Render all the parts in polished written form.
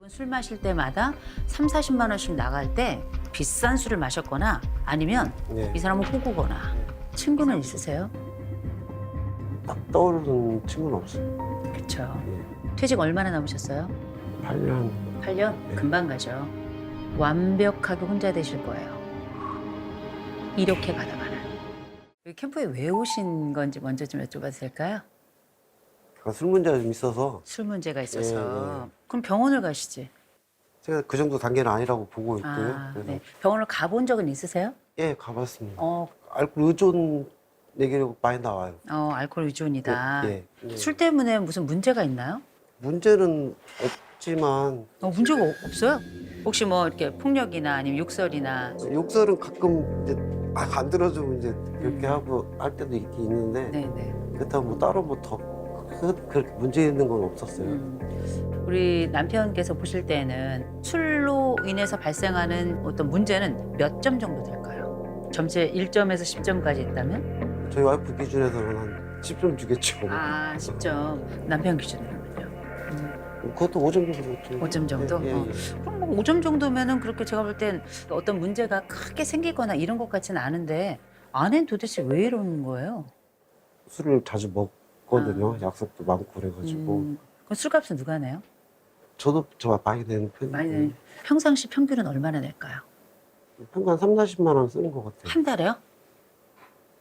술 마실 때마다 3, 40만 원씩 나갈 때 비싼 술을 마셨거나 아니면 네. 이 사람은 호구거나 친구는 있으세요? 딱 떠오르는 친구는 없어요. 그렇죠. 예. 퇴직 얼마나 남으셨어요? 8년. 8년? 네. 금방 가죠. 완벽하게 혼자 되실 거예요. 이렇게 가다가는. 여기 캠프에 왜 오신 건지 먼저 좀 여쭤봐도 될까요? 술 문제가 좀 있어서 술 문제가 있어서. 예. 그럼 병원을 가시지. 제가 그 정도 단계는 아니라고 보고 있고요. 아, 그래서 네. 병원을 가본 적은 있으세요? 예, 가봤습니다. 어, 알코올 의존 얘기가 많이 나와요. 알코올 의존이다. 예, 예. 술 때문에 무슨 문제가 있나요? 문제는 없지만 문제가 없어요? 혹시 뭐 이렇게 폭력이나 아니면 욕설이나. 욕설은 가끔 이제 안 들어주고 이제 그렇게 하고 할 때도 있긴 있는데 네네. 그렇다고 뭐 따로 뭐 더 그렇게 문제 있는 건 없었어요. 우리 남편께서 보실 때는 술로 인해서 발생하는 어떤 문제는 몇 점 정도 될까요? 점수에 1점에서 10점까지 있다면? 저희 와이프 기준에서는 한 10점 주겠죠. 10점. 남편 기준으로는요? 그것도 5점 정도. 5점 정도? 예, 예, 예. 그럼 뭐 5점 정도면은 그렇게 제가 볼 땐 어떤 문제가 크게 생기거나 이런 것 같지는 않은데 아내는 도대체 왜 이러는 거예요? 술을 자주 먹거든요. 약속도 많고 그래가지고 그럼 술값은 누가 내요? 저도 저 많이 내는 편이에요. 많이 내요. 평상시 평균은 얼마나 낼까요? 평균 한 3, 40만 원 쓰는 것 같아요. 한 달에요?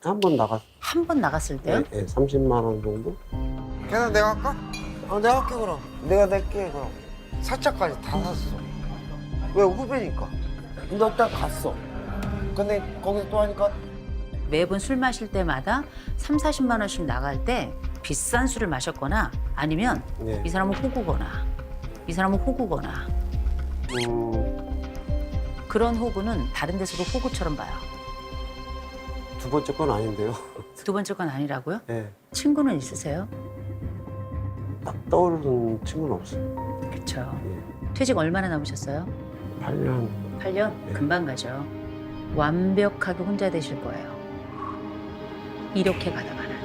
한 번 나갔 한 번 나갔을 때요? 예, 30만 원 정도? 계산 내가 할까? 내가 할게 그럼. 내가 낼게 그럼. 사차까지 다 샀어. 왜 후배니까. 근데 일단 갔어. 근데 거기서 또 하니까 매번 술 마실 때마다 3, 40만 원씩 나갈 때 비싼 술을 마셨거나 아니면 네. 이 사람은 호구거나 이 사람은 호구거나 그런 호구는 다른 데서도 호구처럼 봐요. 두 번째 건 아닌데요. 두 번째 건 아니라고요? 예. 친구는 있으세요? 딱 떠오르는 친구는 없어요. 그렇죠. 예. 퇴직 얼마나 남으셨어요? 8년. 8년? 네. 금방 가죠. 완벽하게 혼자 되실 거예요. 이렇게 가다가는.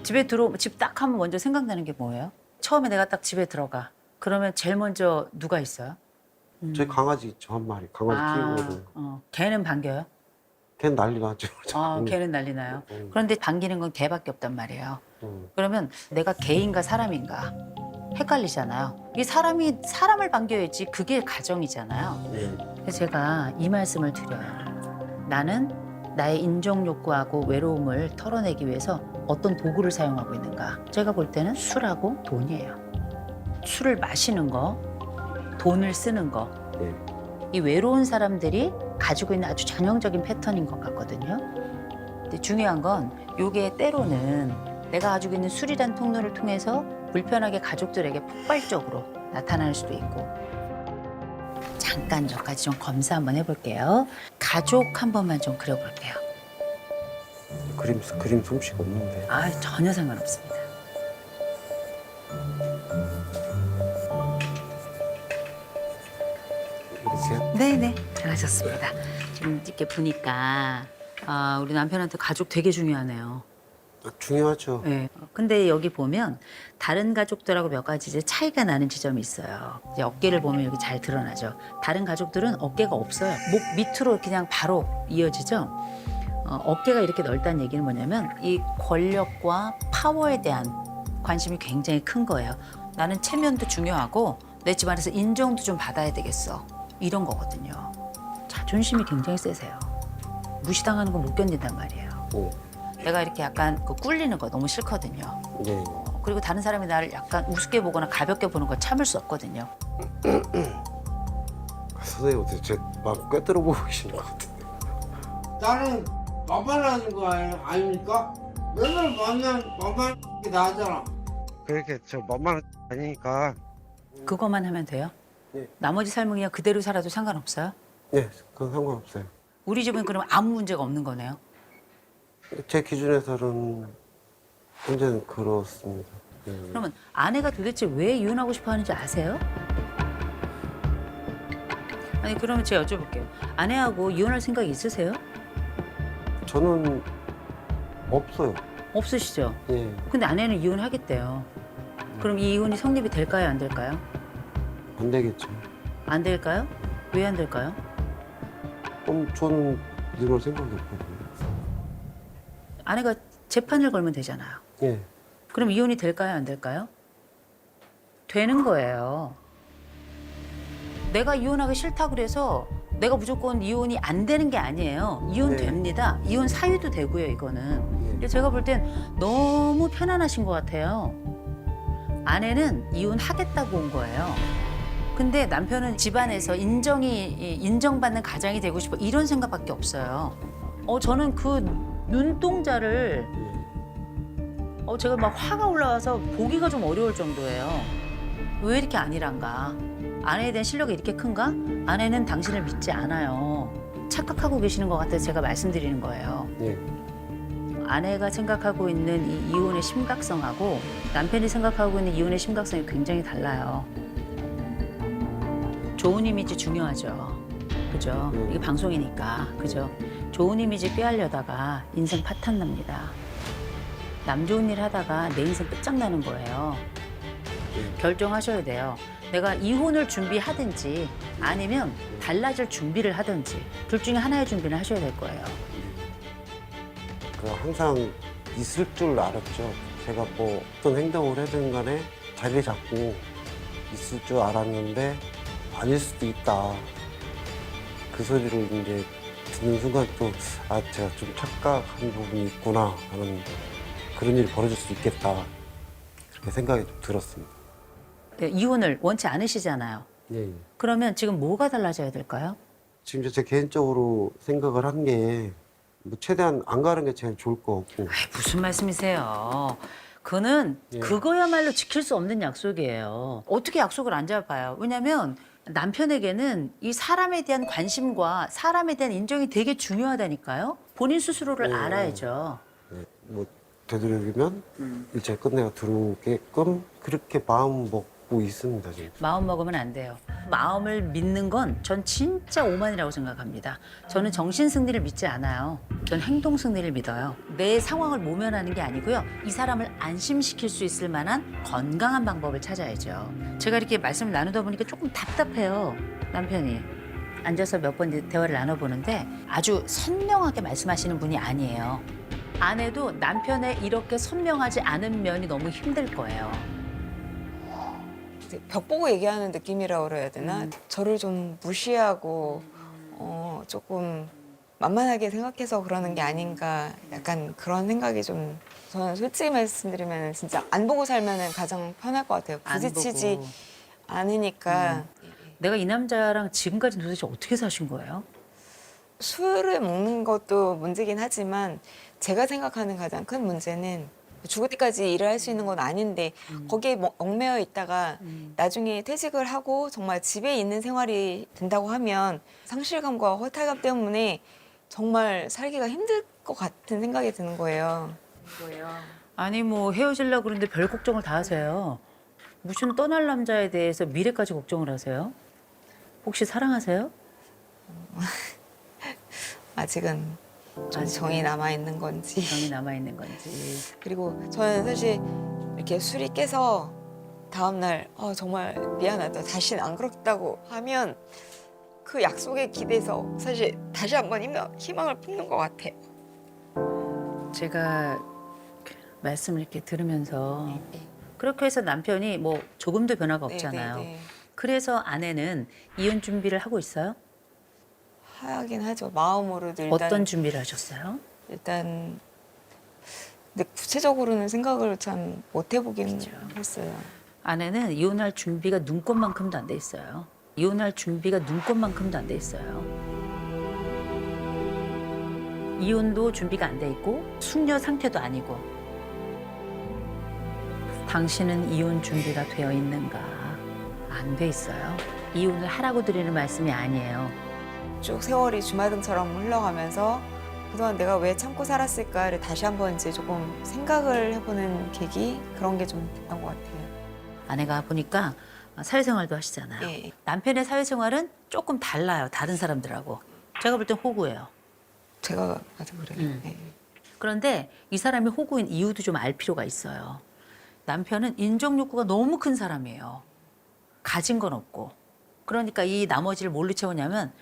집 딱 하면 먼저 생각나는 게 뭐예요? 처음에 내가 딱 집에 들어가. 그러면 제일 먼저 누가 있어요? 저희 강아지 있죠, 한 마리. 강아지 키우거든요. 걔는 반겨요? 걔는 난리 나죠. 걔는 난리 나요. 음. 그런데 반기는 건 걔밖에 없단 말이에요. 음. 그러면 내가 개인가 사람인가 헷갈리잖아요. 이게 사람이 사람을 반겨야지 그게 가정이잖아요. 예. 그래서 제가 이 말씀을 드려요. 나는 나의 인정 욕구하고 외로움을 털어내기 위해서 어떤 도구를 사용하고 있는가. 제가 볼 때는 술하고 돈이에요. 술을 마시는 거, 돈을 쓰는 거. 예. 이 외로운 사람들이 가지고 있는 아주 전형적인 패턴인 것 같거든요. 근데 중요한 건 이게 때로는 내가 가지고 있는 술이란 통로를 통해서 불편하게 가족들에게 폭발적으로 나타날 수도 있고. 잠깐 몇 가지 좀 검사 한번 해볼게요. 가족 한 번만 좀 그려볼게요. 그림 솜씨가 없는데. 전혀 상관없습니다. 이렇게요? 네네, 잘하셨습니다. 지금 이렇게 보니까 우리 남편한테 가족 되게 중요하네요. 중요하죠. 네. 근데 여기 보면 다른 가족들하고 몇 가지 이제 차이가 나는 지점이 있어요. 이제 어깨를 보면 여기 잘 드러나죠. 다른 가족들은 어깨가 없어요. 목 밑으로 그냥 바로 이어지죠. 어깨가 이렇게 넓다는 얘기는 뭐냐면 이 권력과 파워에 대한 관심이 굉장히 큰 거예요. 나는 체면도 중요하고 내 집안에서 인정도 좀 받아야 되겠어. 이런 거거든요. 자존심이 굉장히 세세요. 무시당하는 걸 못 견딘단 말이에요. 오. 내가 이렇게 약간 꿀리는 거 너무 싫거든요. 네. 그리고 다른 사람이 나를 약간 우습게 보거나 가볍게 보는 거 참을 수 없거든요. 선생님 어떻게 제 마음 꿰뚫어 보고 계시는 것 같은데. 나는 만만하는 거 아닙니까? 맨날 만만한 게 나잖아. 그렇게 저 만만한 아니니까. 그것만 하면 돼요? 네. 나머지 삶은 그냥 그대로 살아도 상관없어요? 네, 그건 상관없어요. 우리 집은 그럼 아무 문제가 없는 거네요? 제 기준에서는 현재는 그렇습니다. 그러면 아내가 도대체 왜 이혼하고 싶어 하는지 아세요? 아니 그러면 제가 여쭤볼게요. 아내하고 이혼할 생각이 있으세요? 저는 없어요. 없으시죠? 예. 근데 아내는 이혼하겠대요. 그럼 이 이혼이 성립이 될까요, 안 될까요? 안 되겠죠. 안 될까요? 왜 안 될까요? 그럼 저는 이럴 생각이 없거든요. 아내가 재판을 걸면 되잖아요. 예. 그럼 이혼이 될까요? 안 될까요? 되는 거예요. 내가 이혼하기 싫다 그래서 내가 무조건 이혼이 안 되는 게 아니에요. 이혼 네. 됩니다. 이혼 사유도 되고요, 이거는. 근데 제가 볼 땐 너무 편안하신 것 같아요. 아내는 이혼하겠다고 온 거예요. 근데 남편은 집안에서 인정받는 가장이 되고 싶어 이런 생각밖에 없어요. 저는 그 눈동자를 제가 막 화가 올라와서 보기가 좀 어려울 정도예요. 왜 이렇게 아니란가? 아내에 대한 실력이 이렇게 큰가? 아내는 당신을 믿지 않아요. 착각하고 계시는 것 같아서 제가 말씀드리는 거예요. 예. 아내가 생각하고 있는 이 이혼의 심각성하고 남편이 생각하고 있는 이혼의 심각성이 굉장히 달라요. 좋은 이미지 중요하죠. 그죠? 이게 방송이니까. 그죠? 좋은 이미지 빼앗려다가 인생 파탄 납니다. 남 좋은 일 하다가 내 인생 끝장나는 거예요. 결정하셔야 돼요. 내가 이혼을 준비하든지 아니면 달라질 준비를 하든지 둘 중에 하나의 준비를 하셔야 될 거예요. 그 항상 있을 줄 알았죠. 제가 뭐 어떤 행동을 하든 간에 자리 잡고 있을 줄 알았는데 아닐 수도 있다. 그 소리를 이제 듣는 순간 또 제가 좀 착각한 부분이 있구나 하는 그런 일이 벌어질 수 있겠다. 그렇게 생각이 좀 들었습니다. 네, 이혼을 원치 않으시잖아요. 예. 그러면 지금 뭐가 달라져야 될까요? 지금 제 개인적으로 생각을 한 게 뭐 최대한 안 가는 게 제일 좋을 것 같고. 아이, 무슨 말씀이세요? 그거는 예. 그거야말로 지킬 수 없는 약속이에요. 어떻게 약속을 안 잡아요? 왜냐하면 남편에게는 이 사람에 대한 관심과 사람에 대한 인정이 되게 중요하다니까요. 본인 스스로를 알아야죠. 네, 뭐 되도록이면 일찍 끝내가 들어오게끔 그렇게 마음 먹고 있습니다 지금. 마음 먹으면 안 돼요. 마음을 믿는 건 전 진짜 오만이라고 생각합니다. 저는 정신 승리를 믿지 않아요. 전 행동 승리를 믿어요. 내 상황을 모면하는 게 아니고요. 이 사람을 안심시킬 수 있을 만한 건강한 방법을 찾아야죠. 제가 이렇게 말씀을 나누다 보니까 조금 답답해요. 남편이. 앉아서 몇 번 대화를 나눠보는데 아주 선명하게 말씀하시는 분이 아니에요. 아내도 남편의 이렇게 선명하지 않은 면이 너무 힘들 거예요. 이제 벽 보고 얘기하는 느낌이라고 그래야 되나? 저를 좀 무시하고 조금 만만하게 생각해서 그러는 게 아닌가 약간 그런 생각이 좀 저는 솔직히 말씀드리면 진짜 안 보고 살면 가장 편할 것 같아요. 안 부딪히지 보고. 않으니까 내가 이 남자랑 지금까지 도대체 어떻게 사신 거예요? 술을 먹는 것도 문제긴 하지만 제가 생각하는 가장 큰 문제는 죽을 때까지 일을 할 수 있는 건 아닌데 거기에 얽매여 있다가 나중에 퇴직을 하고 정말 집에 있는 생활이 된다고 하면 상실감과 허탈감 때문에 정말 살기가 힘들 것 같은 생각이 드는 거예요. 아니 뭐 헤어지려고 그러는데 별 걱정을 다 하세요. 무슨 떠날 남자에 대해서 미래까지 걱정을 하세요? 혹시 사랑하세요? 아직은 좀 아직은. 정이 남아 있는 건지. 정이 남아있는 건지. 그리고 저는 사실 이렇게 술이 깨서 다음날 정말 미안하다. 다시는 안 그렇다고 하면 그 약속에 기대서 사실 다시 한번 희망을 품는 것 같아요. 제가 말씀을 이렇게 들으면서 그렇게 해서 남편이 뭐 조금도 변화가 없잖아요. 네. 그래서 아내는 이혼 준비를 하고 있어요? 하긴 하죠. 마음으로도 일단 어떤 준비를 하셨어요? 일단 근데 구체적으로는 생각을 참 못 해보긴 했어요. 아내는 이혼할 준비가 눈꽃만큼도 안 돼 있어요. 이혼할 준비가 눈꽃만큼도 안 돼 있어요. 이혼도 준비가 안 돼 있고 숙녀 상태도 아니고. 당신은 이혼 준비가 되어 있는가? 안 돼 있어요. 이혼을 하라고 드리는 말씀이 아니에요. 쭉 세월이 주마등처럼 흘러가면서 그동안 내가 왜 참고 살았을까를 다시 한번 이제 조금 생각을 해보는 계기 그런 게 좀 됐던 것 같아요. 아내가 보니까 사회생활도 하시잖아요. 예. 남편의 사회생활은 조금 달라요. 다른 사람들하고. 제가 볼 땐 호구예요. 제가 아주 그래요. 네. 그런데 이 사람이 호구인 이유도 좀 알 필요가 있어요. 남편은 인정 욕구가 너무 큰 사람이에요. 가진 건 없고. 그러니까 이 나머지를 뭘로 채우냐면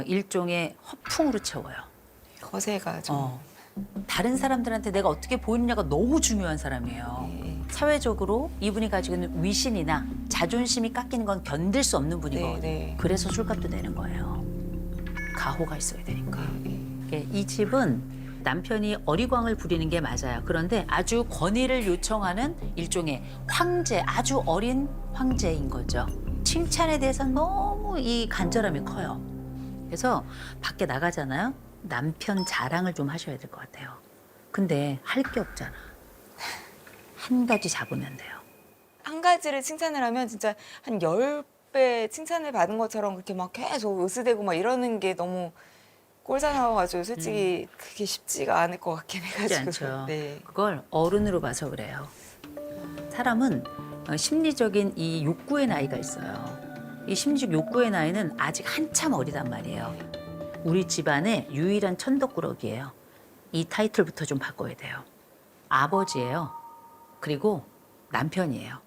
일종의 허풍으로 채워요. 거세가 좀. 다른 사람들한테 내가 어떻게 보이느냐가 너무 중요한 사람이에요. 네. 사회적으로 이분이 가지고 있는 위신이나 자존심이 깎이는 건 견딜 수 없는 분이거든요. 네. 그래서 술값도 내는 거예요. 가호가 있어야 되니까. 네. 이 집은 남편이 어리광을 부리는 게 맞아요. 그런데 아주 권위를 요청하는 일종의 황제, 아주 어린 황제인 거죠. 칭찬에 대해서 너무 이 간절함이 커요. 그래서 밖에 나가잖아요. 남편 자랑을 좀 하셔야 될 것 같아요. 근데 할 게 없잖아. 한 가지 잡으면 돼요. 한 가지를 칭찬을 하면 진짜 한 10배 칭찬을 받은 것처럼 그렇게 막 계속 으스대고 막 이러는 게 너무 꼴사나워가지고 솔직히 그게 쉽지가 않을 것 같긴 쉽지 해가지고. 않죠. 네. 그걸 어른으로 봐서 그래요. 사람은 심리적인 이 욕구의 나이가 있어요. 이 심리적 욕구의 나이는 아직 한참 어리단 말이에요. 우리 집안의 유일한 천덕꾸러기예요. 이 타이틀부터 좀 바꿔야 돼요. 아버지예요. 그리고 남편이에요.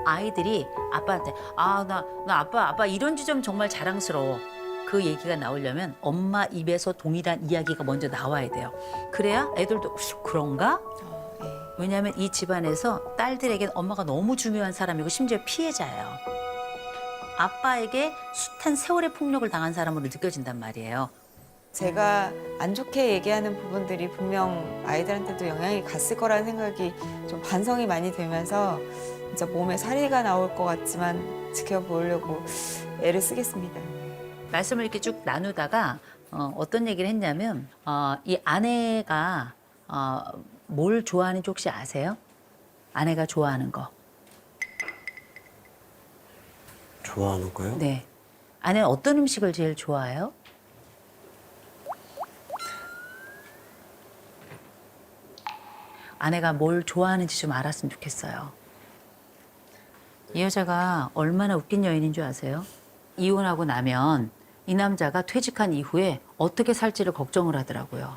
아이들이 아빠한테 나 아빠 이런 지점 정말 자랑스러워. 그 얘기가 나오려면 엄마 입에서 동일한 이야기가 먼저 나와야 돼요. 그래야 애들도 그런가? 네. 왜냐하면 이 집안에서 딸들에겐 엄마가 너무 중요한 사람이고 심지어 피해자예요. 아빠에게 숱한 세월의 폭력을 당한 사람으로 느껴진단 말이에요. 제가 안 좋게 얘기하는 부분들이 분명 아이들한테도 영향이 갔을 거라는 생각이 좀 반성이 많이 되면서 진짜 몸에 사리가 나올 것 같지만 지켜보려고 애를 쓰겠습니다. 말씀을 이렇게 쭉 나누다가 어떤 얘기를 했냐면 이 아내가 뭘 좋아하는지 혹시 아세요? 아내가 좋아하는 거. 좋아하는 거요? 네. 아내는 어떤 음식을 제일 좋아해요? 아내가 뭘 좋아하는지 좀 알았으면 좋겠어요. 이 여자가 얼마나 웃긴 여인인 줄 아세요? 이혼하고 나면 이 남자가 퇴직한 이후에 어떻게 살지를 걱정을 하더라고요.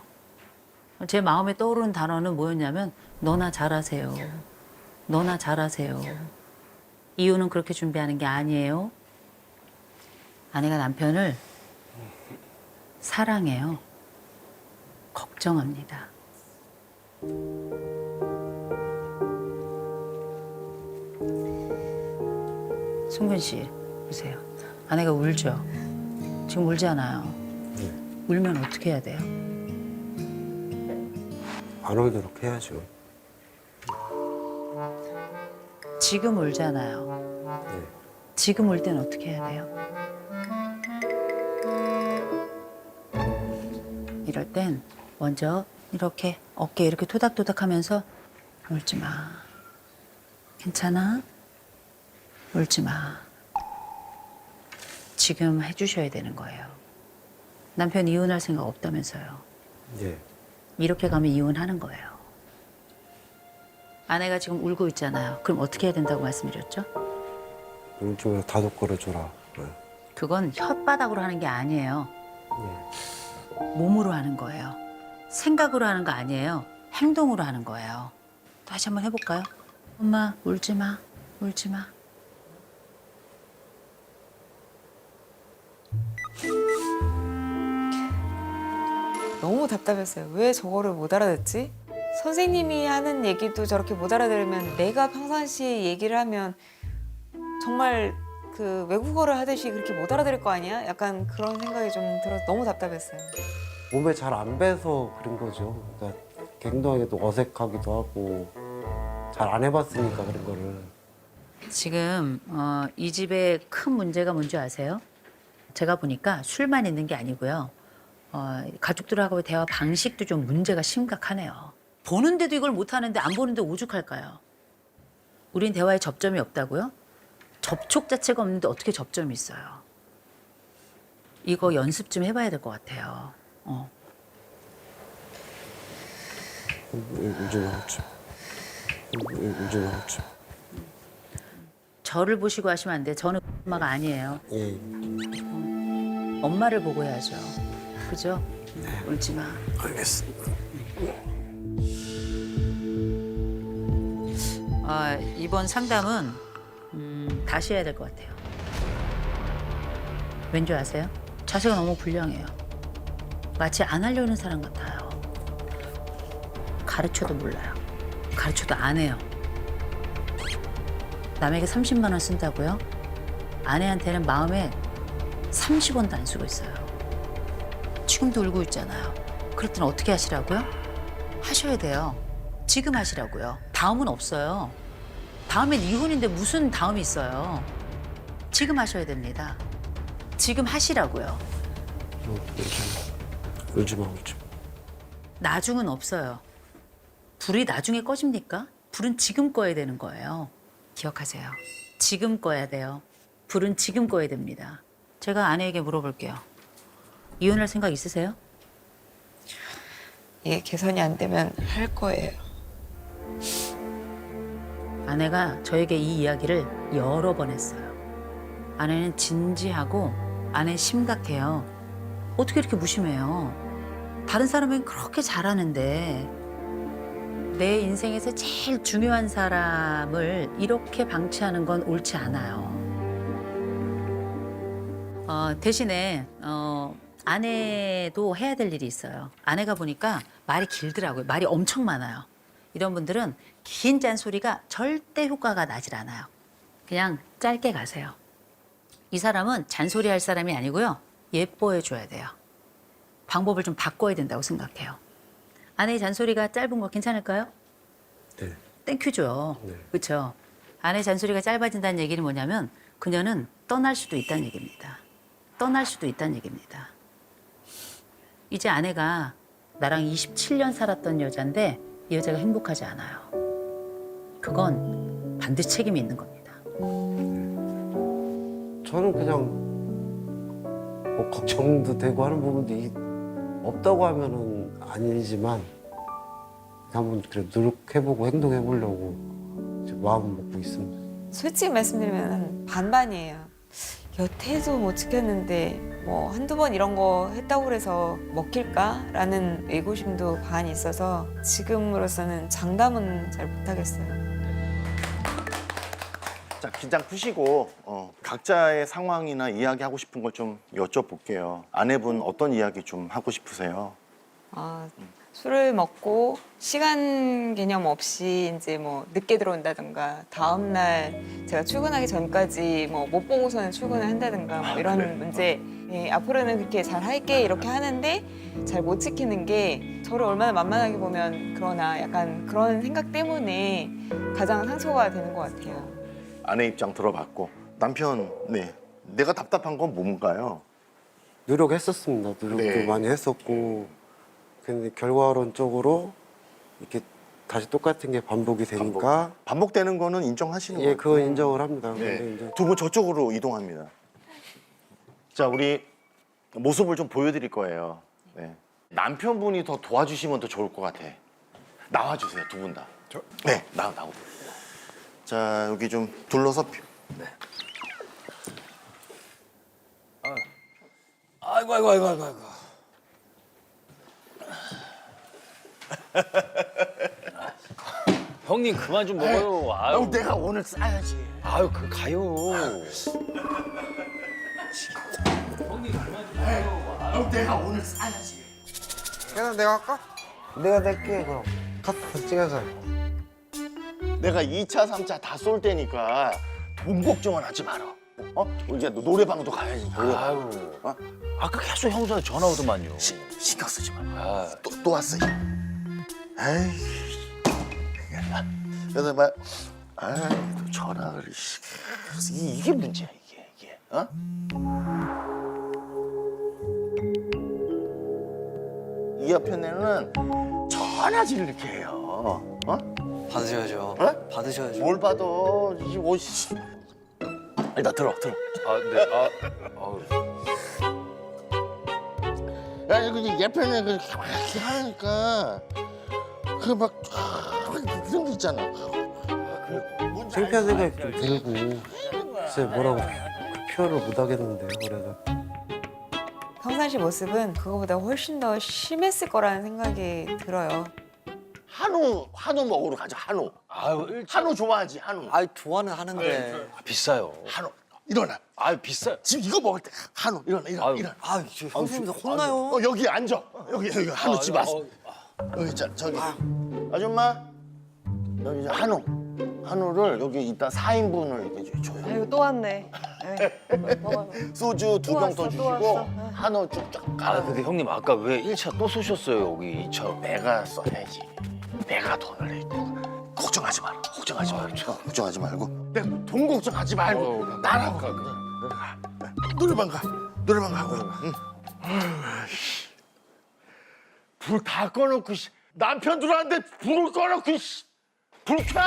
제 마음에 떠오르는 단어는 뭐였냐면 너나 잘하세요. 너나 잘하세요. 이혼은 그렇게 준비하는 게 아니에요. 아내가 남편을 사랑해요. 걱정합니다. 승근 씨, 보세요. 아내가 울죠? 지금 울잖아요. 네. 울면 어떻게 해야 돼요? 안 울도록 해야죠. 지금 울잖아요. 네. 지금 울 땐 어떻게 해야 돼요? 이럴 땐 먼저 이렇게 어깨 이렇게 토닥토닥 하면서 울지 마. 괜찮아? 울지 마. 지금 해주셔야 되는 거예요. 남편 이혼할 생각 없다면서요. 예. 이렇게 가면 이혼하는 거예요. 아내가 지금 울고 있잖아요. 그럼 어떻게 해야 된다고 말씀드렸죠? 울지 말고 다독거려줘라. 네. 그건 혓바닥으로 하는 게 아니에요. 예. 몸으로 하는 거예요. 생각으로 하는 거 아니에요. 행동으로 하는 거예요. 다시 한번 해볼까요? 엄마, 울지 마. 울지 마. 너무 답답했어요. 왜 저거를 못 알아듣지? 선생님이 하는 얘기도 저렇게 못 알아들으면 내가 평상시에 얘기를 하면 정말 그 외국어를 하듯이 그렇게 못 알아들을 거 아니야? 약간 그런 생각이 좀 들어서 너무 답답했어요. 몸에 잘 안 배서 그런 거죠. 그러니까 행동하기도 어색하기도 하고 잘 안 해봤으니까 그런 거를. 지금 이 집의 큰 문제가 뭔지 아세요? 제가 보니까 술만 있는 게 아니고요. 가족들하고의 대화 방식도 좀 문제가 심각하네요. 보는데도 이걸 못하는데 안 보는데 오죽할까요? 우린 대화에 접점이 없다고요? 접촉 자체가 없는데 어떻게 접점이 있어요? 이거 연습 좀 해봐야 될 것 같아요. 울지 말았죠. 울지 말았죠. 저를 보시고 하시면 안 돼요. 저는 엄마가 아니에요. 예. 엄마를 보고 해야죠. 그죠? 울지 마. 알겠습니다. 이번 상담은 다시 해야 될 것 같아요. 왠지 아세요? 자세가 너무 불량해요. 마치 안 하려는 사람 같아요. 가르쳐도 몰라요. 가르쳐도 안 해요. 남에게 30만 원 쓴다고요? 아내한테는 마음에 30원도 안 쓰고 있어요. 지금도 울고 있잖아요. 그럴 땐 어떻게 하시라고요? 하셔야 돼요. 지금 하시라고요. 다음은 없어요. 다음엔 이혼인데 무슨 다음이 있어요. 지금 하셔야 됩니다. 지금 하시라고요. 울지 마, 울지 마. 나중은 없어요. 불이 나중에 꺼집니까? 불은 지금 꺼야 되는 거예요. 기억하세요. 지금 꺼야 돼요. 불은 지금 꺼야 됩니다. 제가 아내에게 물어볼게요. 이혼할 생각 있으세요? 이게 개선이 안 되면 할 거예요. 아내가 저에게 이 이야기를 여러 번 했어요. 아내는 진지하고 아내 심각해요. 어떻게 이렇게 무심해요? 다른 사람은 그렇게 잘하는데 내 인생에서 제일 중요한 사람을 이렇게 방치하는 건 옳지 않아요. 대신에 아내도 해야 될 일이 있어요. 아내가 보니까 말이 길더라고요. 말이 엄청 많아요. 이런 분들은 긴 짠소리가 절대 효과가 나질 않아요. 그냥 짧게 가세요. 이 사람은 잔소리 할 사람이 아니고요. 예뻐해 줘야 돼요. 방법을 좀 바꿔야 된다고 생각해요. 아내의 잔소리가 짧은 거 괜찮을까요? 네. 땡큐죠. 네. 그렇죠. 아내의 잔소리가 짧아진다는 얘기는 뭐냐면 그녀는 떠날 수도 있다는 얘기입니다. 떠날 수도 있다는 얘기입니다. 이제 아내가 나랑 27년 살았던 여자인데 이 여자가 행복하지 않아요. 그건 반드시 책임이 있는 겁니다. 저는 그냥 뭐 걱정도 되고 하는 부분도 없다고 하면은 아니지만 한번 그래 노력해보고 행동해보려고 지금 마음 먹고 있습니다. 솔직히 말씀드리면 한 반반이에요. 여태도 못 지켰는데 뭐 한두 번 이런 거 했다고 그래서 먹힐까라는 의구심도 반 있어서 지금으로서는 장담은 잘 못하겠어요. 자, 긴장 푸시고 각자의 상황이나 이야기하고 싶은 걸 좀 여쭤볼게요. 아내분 어떤 이야기 좀 하고 싶으세요? 술을 먹고 시간 개념 없이 이제 뭐 늦게 들어온다든가 다음 날 제가 출근하기 전까지 뭐 못 보고서는 출근을 한다든가 뭐 이런 문제. 예, 앞으로는 그렇게 잘 할게 이렇게 하는데 잘 못 지키는 게 저를 얼마나 만만하게 보면 그러나 약간 그런 생각 때문에 가장 상처가 되는 것 같아요. 아내 입장 들어봤고 남편, 네, 내가 답답한 건 뭔가요? 노력했었습니다. 노력도 네. 많이 했었고 근데 결과론적으로 이렇게 다시 똑같은 게 반복이 되니까 반복되는 거는 인정하시는 거예요? 예, 그건 인정을 합니다. 근데 네. 이제 두 분 저쪽으로 이동합니다. 자, 우리 모습을 좀 보여드릴 거예요. 네. 남편분이 더 도와주시면 더 좋을 것 같아. 나와주세요, 두 분 다. 네, 나오고. 자, 여기 좀 둘러서. 네. 아이고. 형님 그만 좀 먹어요. 아유, 내가 오늘 싸야지. 아유 그 가요. 내가 오늘 싸야지. 그냥 내가 할까? 내가 낼게 그럼. 카드 찍어서. 내가 2차, 3차 다 쏠 테니까 돈 걱정은 하지 마라. 이제 너 노래방도 가야지. 아유. 아까 계속 형수한테 전화 오더만요. 신경 쓰지 마. 아, 또 왔어. 에이. 그래서 막, 또 전화를. 이게 문제야, 이게. 이 옆에는 전화질 이렇게 해요. 받으셔야죠. 어? 받으셔야죠. 뭘 받아? 이 뭐. 일단 들어. 아, 네. 아우. 야, 그 옆에는 그렇게 막 이렇게 하니까 그막 그런 거 있잖아. 창피한 생각이 좀 들고 글쎄 뭐라고 그 표현을 못 하겠는데요. 그래서 평상시 모습은 그거보다 훨씬 더 심했을 거라는 생각이 들어요. 한우 먹으러 가자. 한우. 아유, 일차. 한우 좋아하지. 한우. 아이 좋아는 하는데. 비싸요. 한우. 일어나. 아유, 비싸요. 지금 이거 먹을 때 한우. 일어나. 아유. 일어나. 아, 저 형수님도 혼나요. 여기 앉아. 여기 한우집 왔어. 여기 저기 아줌마 여기 이제 한우를 여기 이따 4인분을 이렇게 줘요. 아이고 또 왔네. 먹어요. 소주 2병 더 또 주시고 왔어. 한우 쭉쭉 아, 깔아. 근데 형님 아까 왜 1차 또 쏘셨어요, 여기 2차? 내가 써야지. 내가 돈을 낼 때. 걱정하지 마라. 걱정하지 마라. 걱정하지 말고. 내가 돈 걱정하지 말고 나라고. 노래방 가. 노래방 가고. 응. 불 다 꺼놓고 남편 들어왔는데 불을 꺼놓고 불 켜!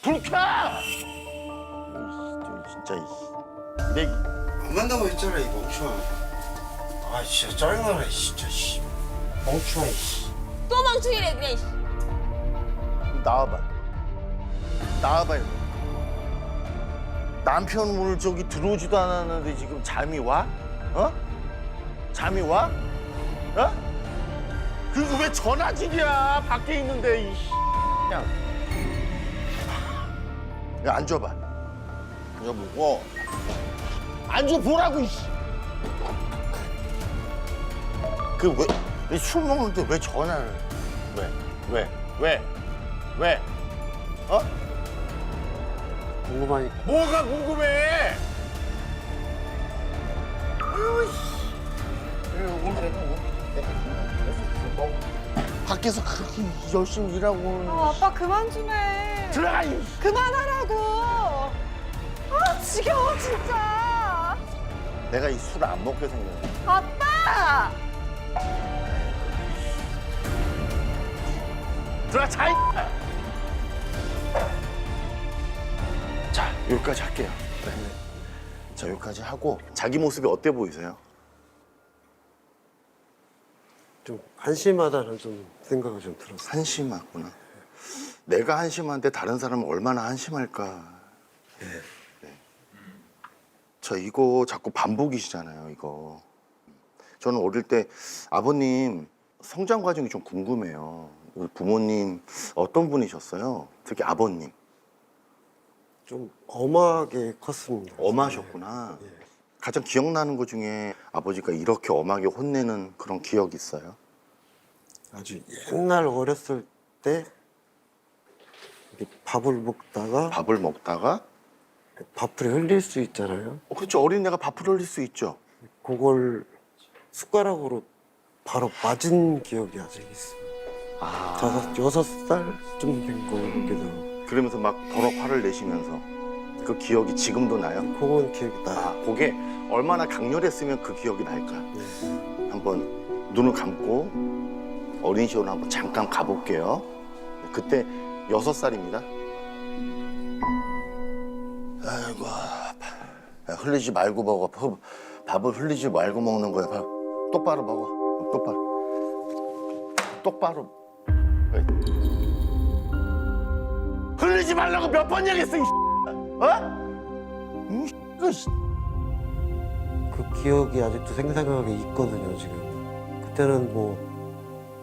불 켜! 진짜 내 안 간다고 했잖아 이 멍청아. 아 진짜 짜증나네 진짜 씨. 멍청아 씨. 또 멍청이래 그냥. 나와봐. 나와봐. 남편 오늘 저기 들어오지도 않았는데 지금 잠이 와? 어? 잠이 와? 어? 그리고 왜 전화질이야? 밖에 있는데 이씨. 야, 앉아봐. 앉아보고 앉아보라고 이씨. 그 왜 술 먹는데 왜 전화를? 왜? 어? 궁금하니까. 뭐가 궁금해? 아유, 밖에서 그렇게 열심히 일하고 아빠 그만 좀 해. 들어가 이 그만하라고. 아 지겨워 진짜. 내가 이 술 안 먹게 생겼네. 아빠. 들어가 자. 자 여기까지 할게요. 네. 자 여기까지 하고 자기 모습이 어때 보이세요? 좀 한심하다는 좀 생각이 좀 들었어. 한심하구나. 내가 한심한데 다른 사람은 얼마나 한심할까. 네. 저 이거 자꾸 반복이시잖아요, 이거. 저는 어릴 때 아버님 성장 과정이 좀 궁금해요. 우리 부모님 어떤 분이셨어요? 특히 아버님. 좀 엄하게 컸습니다. 엄하셨구나. 예. 가장 기억나는 것 중에 아버지가 이렇게 엄하게 혼내는 그런 기억이 있어요? 아주 옛날 어렸을 때 이렇게 밥을 먹다가 밥을 먹다가 밥풀이 흘릴 수 있잖아요. 그렇죠. 어린애가 밥을 흘릴 수 있죠. 그걸 숟가락으로 바로 맞은 기억이 아직 있어요. 아. 6살쯤 된 거기도. 그러면서 막 버럭 화를 내시면서 그 기억이 지금도 나요? 그건 기억이 나요. 아, 그게 얼마나 강렬했으면 그 기억이 날까? 네. 한번 눈을 감고 어린 시절로 한번 잠깐 가볼게요. 그때 6살입니다. 아이고, 야, 흘리지 말고 먹어. 밥을 흘리지 말고 먹는 거야. 밥. 똑바로 먹어. 똑바로. 흘리지 말라고 몇 번 얘기했어, 이 어? 그 기억이 아직도 생생하게 있거든요, 지금. 그때는 뭐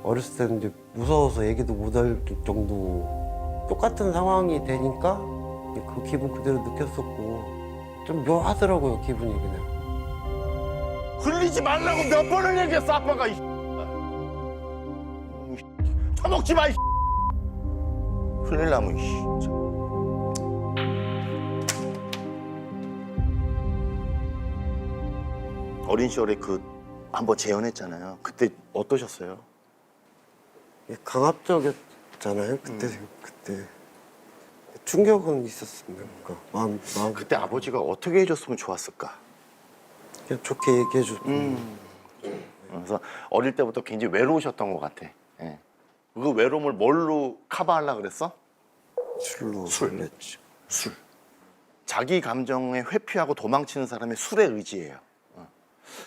어렸을 때는 이제 무서워서 얘기도 못 할 정도 똑같은 상황이 되니까 그 기분 그대로 느꼈었고 좀 묘하더라고요, 기분이 그냥. 흘리지 말라고 몇 번을 얘기했어, 아빠가. 처먹지 마, 흘리려면, 어린 시절에 그 한번 재연했잖아요. 그때 어떠셨어요? 강압적이었잖아요, 그때. 충격은 있었습니다. 그러니까 마음 그때 아버지가 어떻게 해줬으면 좋았을까? 그냥 좋게 얘기해줬고. 그래서 어릴 때부터 굉장히 외로우셨던 것 같아. 예. 그 외로움을 뭘로 커버하려고 그랬어? 술로 술. 냈죠. 술. 자기 감정에 회피하고 도망치는 사람이 술에 의지해요.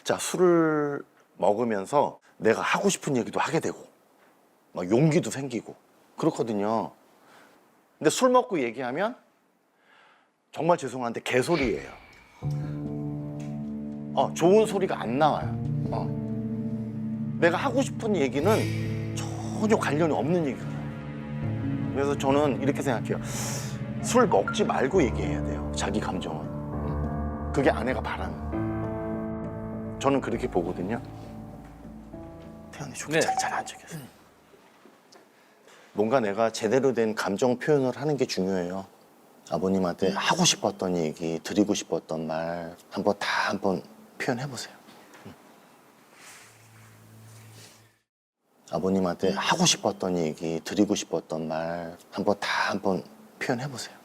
자, 술을 먹으면서 내가 하고 싶은 얘기도 하게 되고 막 용기도 생기고 그렇거든요. 근데 술 먹고 얘기하면 정말 죄송한데 개소리예요. 좋은 소리가 안 나와요. 내가 하고 싶은 얘기는 전혀 관련이 없는 얘기예요. 그래서 저는 이렇게 생각해요. 술 먹지 말고 얘기해야 돼요. 자기 감정은. 그게 아내가 바라는. 저는 그렇게 보거든요. 태연이 좋게 네. 잘 앉아 계세요. 뭔가 내가 제대로 된 감정 표현을 하는 게 중요해요. 아버님한테 하고 싶었던 얘기, 드리고 싶었던 말 한번 표현해 보세요. 아버님한테 하고 싶었던 얘기, 드리고 싶었던 말 한번 표현해 보세요.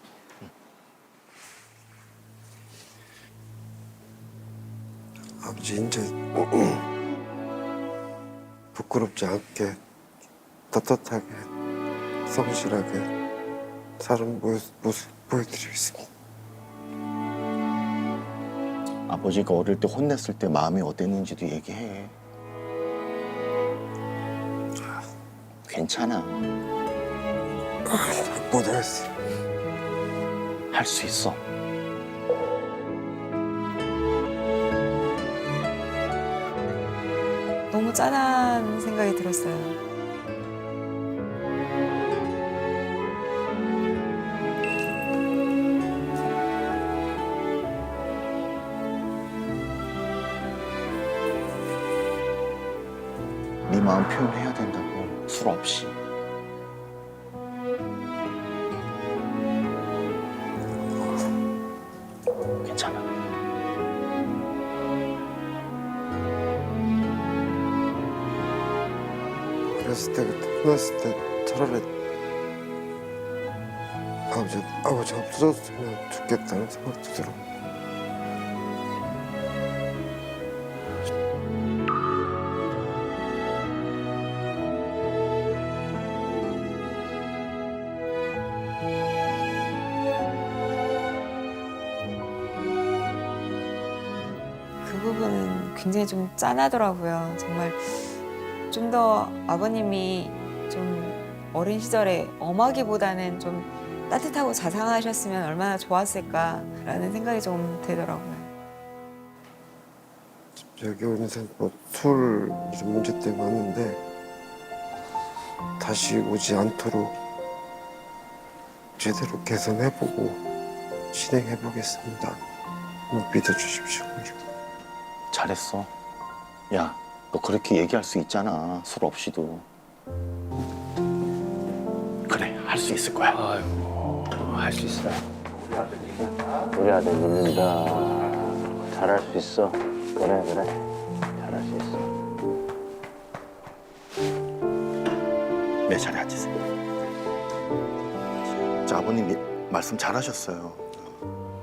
아버지 이제 부끄럽지 않게 떳떳하게 성실하게 사는 모습 보여드리겠습니다. 아버지가 어릴 때 혼냈을 때 마음이 어땠는지도 얘기해. 괜찮아. 못하겠어요. 할 수 있어. 너무 짠한 생각이 들었어요. 네 마음 표현해야 된다고. 술 없이. 괜찮아. 그랬을 때 혼났을 때 차라리 아버지 없어졌으면 좋겠다는 생각도 들어. 그 부분은 굉장히 좀 짠하더라고요. 정말 좀 더 아버님이 좀 어린 시절에 엄하기보다는 좀 따뜻하고 자상하셨으면 얼마나 좋았을까라는 생각이 좀 들더라고요. 여기 오면서 술 이런 문제 때문에 왔는데 다시 오지 않도록 제대로 개선해보고 진행해보겠습니다. 믿어주십시오. 잘했어. 야, 너 그렇게 얘기할 수 있잖아. 술 없이도. 그래, 할 수 있을 거야. 아이고, 할 수 있어. 우리 아들 믿는다. 잘할 수 있어. 그래. 잘할 수 있어. 네, 자리에 앉으세요. 자, 아버님 말씀 잘하셨어요.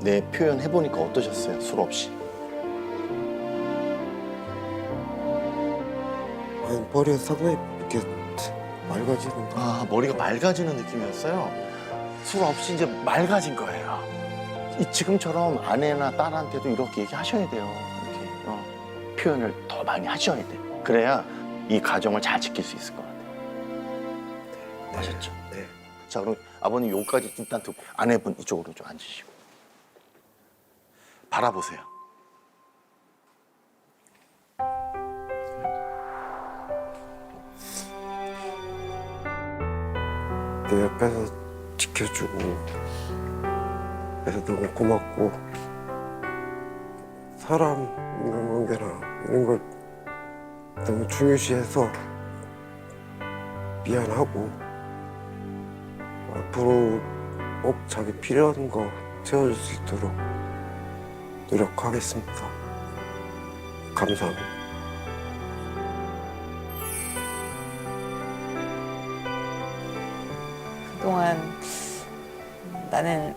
네, 표현해보니까 어떠셨어요? 술 없이. 아니, 머리가 상당히 이렇게 맑아지는 거. 아, 머리가 맑아지는 느낌이었어요? 술 없이 이제 맑아진 거예요. 지금처럼 아내나 딸한테도 이렇게 얘기하셔야 돼요. 이렇게 표현을 더 많이 하셔야 돼요. 그래야 이 가정을 잘 지킬 수 있을 것 같아요. 아셨죠? 네. 자, 그럼 아버님 여기까지 일단 듣고 아내분 이쪽으로 좀 앉으시고 바라보세요. 내 옆에서 지켜주고 그래서 너무 고맙고 사람 인간관계나 이런 걸 너무 중요시해서 미안하고 앞으로 꼭 자기 필요한 거 채워줄 수 있도록 노력하겠습니다. 감사합니다. 그동안 나는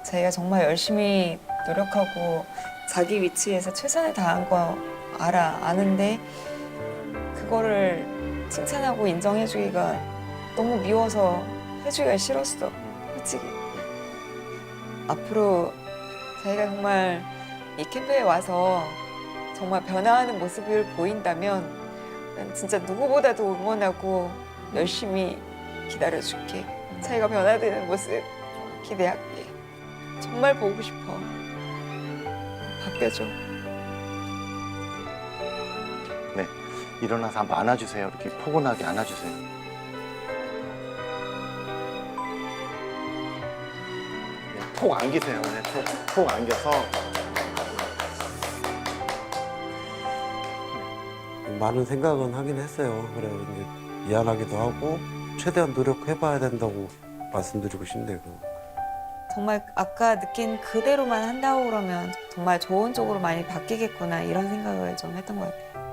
자기가 정말 열심히 노력하고 자기 위치에서 최선을 다한 거 아는데 그거를 칭찬하고 인정해주기가 너무 미워서 해주기가 싫었어, 솔직히. 앞으로 자기가 정말 이 캠프에 와서 정말 변화하는 모습을 보인다면 난 진짜 누구보다도 응원하고 열심히 기다려줄게. 자기가 변화되는 모습 기대할게. 정말 보고 싶어. 바뀌어줘. 일어나서 한번 안아주세요. 이렇게 포근하게 안아주세요. 푹 안기세요. 네, 푹 안겨서. 많은 생각은 하긴 했어요. 그래 이제 미안하기도 하고 최대한 노력해봐야 된다고 말씀드리고 싶네요. 정말 아까 느낀 그대로만 한다고 그러면 정말 좋은 쪽으로 많이 바뀌겠구나 이런 생각을 좀 했던 것 같아요.